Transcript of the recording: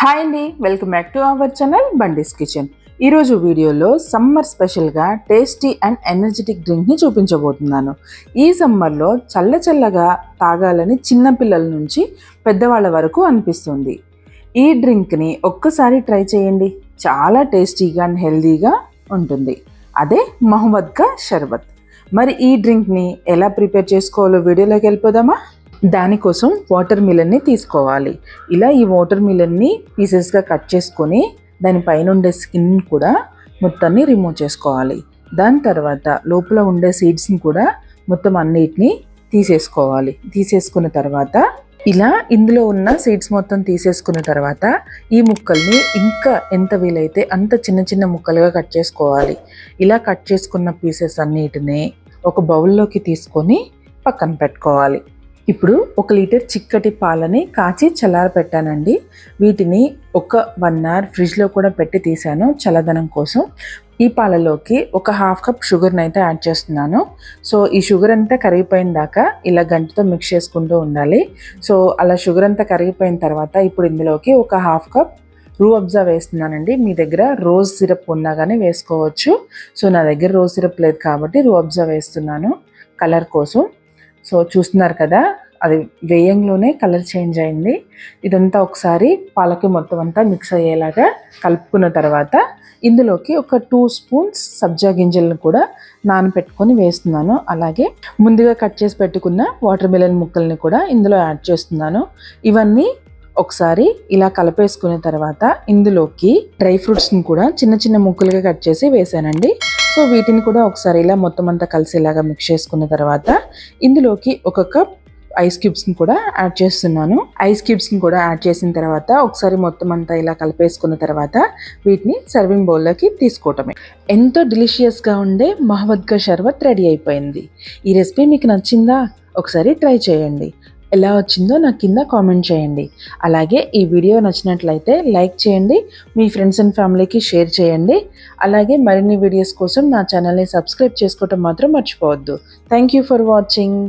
Hi అండి, welcome back to our channel బండిస్ kitchen. ఈరోజు వీడియోలో సమ్మర్ స్పెషల్గా టేస్టీ అండ్ ఎనర్జెటిక్ డ్రింక్ని చూపించబోతున్నాను. ఈ సమ్మర్లో చల్లగా తాగాలని చిన్నపిల్లల నుంచి పెద్దవాళ్ళ వరకు అనిపిస్తుంది. ఈ డ్రింక్ని ఒక్కసారి ట్రై చేయండి, చాలా టేస్టీగా అండ్ హెల్దీగా ఉంటుంది. అదే మహమ్మద్ కా షర్బత్. మరి ఈ డ్రింక్ని ఎలా ప్రిపేర్ చేసుకోవాలో వీడియోలోకి వెళ్ళిపోదామా? దానికోసం వాటర్ మిలన్ని తీసుకోవాలి. ఇలా ఈ వాటర్ మిలన్ని పీసెస్గా కట్ చేసుకొని దానిపైన ఉండే స్కిన్ కూడా మొత్తాన్ని రిమూవ్ చేసుకోవాలి. దాని తర్వాత లోపల ఉండే సీడ్స్ని కూడా మొత్తం అన్నిటినీ తీసేసుకోవాలి. తీసేసుకున్న తర్వాత ఇలా ఇందులో ఉన్న సీడ్స్ మొత్తం తీసేసుకున్న తర్వాత ఈ ముక్కల్ని ఇంకా ఎంత వీలైతే అంత చిన్న ముక్కలుగా కట్ చేసుకోవాలి. ఇలా కట్ చేసుకున్న పీసెస్ అన్నిటిని ఒక బౌల్లోకి తీసుకొని పక్కన పెట్టుకోవాలి. ఇప్పుడు 1 లీటర్ చిక్కటి పాలని కాచి చల్లారపెట్టానండి. వీటిని ఒక 1 అవర్ ఫ్రిడ్జ్లో కూడా పెట్టి తీసాను చల్లదనం కోసం. ఈ పాలలోకి ఒక 1/2 కప్ షుగర్ని అయితే యాడ్ చేస్తున్నాను. సో ఈ షుగర్ అంతా కరిగిపోయిన దాకా ఇలా గంటతో మిక్స్ చేసుకుంటూ ఉండాలి. సో అలా షుగర్ అంతా కరిగిపోయిన తర్వాత ఇప్పుడు ఇందులోకి ఒక 1/2 కప్ రూ అబ్జా వేస్తున్నానండి. మీ దగ్గర రోజ్ సిరప్ ఉన్నా కానీ వేసుకోవచ్చు. సో నా దగ్గర రోజ్ సిరప్ లేదు కాబట్టి రూ అబ్జా వేస్తున్నాను కలర్ కోసం. సో చూస్తున్నారు కదా, అది వేయంలోనే కలర్ చేంజ్ అయింది. ఇదంతా ఒకసారి పాలకి మొత్తం అంతా మిక్స్ అయ్యేలాగా కలుపుకున్న తర్వాత ఇందులోకి ఒక 2 స్పూన్స్ సబ్జా గింజలను కూడా నానబెట్టుకొని వేస్తున్నాను. అలాగే ముందుగా కట్ చేసి పెట్టుకున్న వాటర్ మిలన్ ముక్కల్ని కూడా ఇందులో యాడ్ చేస్తున్నాను. ఇవన్నీ ఒకసారి ఇలా కలిపేసుకున్న తర్వాత ఇందులోకి డ్రై ఫ్రూట్స్ని కూడా చిన్న ముక్కలుగా కట్ చేసి వేసానండి. సో వీటిని కూడా ఒకసారి ఇలా మొత్తం అంతా కలిసేలాగా మిక్స్ చేసుకున్న తర్వాత ఇందులోకి 1 కప్ ఐస్ క్యూబ్స్ని కూడా యాడ్ చేస్తున్నాను. ఐస్ క్యూబ్స్ని కూడా యాడ్ చేసిన తర్వాత ఒకసారి మొత్తం అంతా ఇలా కలిపేసుకున్న తర్వాత వీటిని సర్వింగ్ బౌల్లోకి తీసుకోవటమే. ఎంతో డెలిషియస్గా ఉండే మహమ్మద్ కా షర్బత్ రెడీ అయిపోయింది. ఈ రెసిపీ మీకు నచ్చిందా? ఒకసారి ట్రై చేయండి. ఎలా వచ్చిందో నాకు కింద కామెంట్ చేయండి. అలాగే ఈ వీడియో నచ్చినట్లయితే లైక్ చేయండి, మీ ఫ్రెండ్స్ అండ్ ఫ్యామిలీకి షేర్ చేయండి. అలాగే మరిన్ని వీడియోస్ కోసం నా ఛానల్ని సబ్స్క్రైబ్ చేసుకోవటం మాత్రం మర్చిపోవద్దు. Thank you for watching.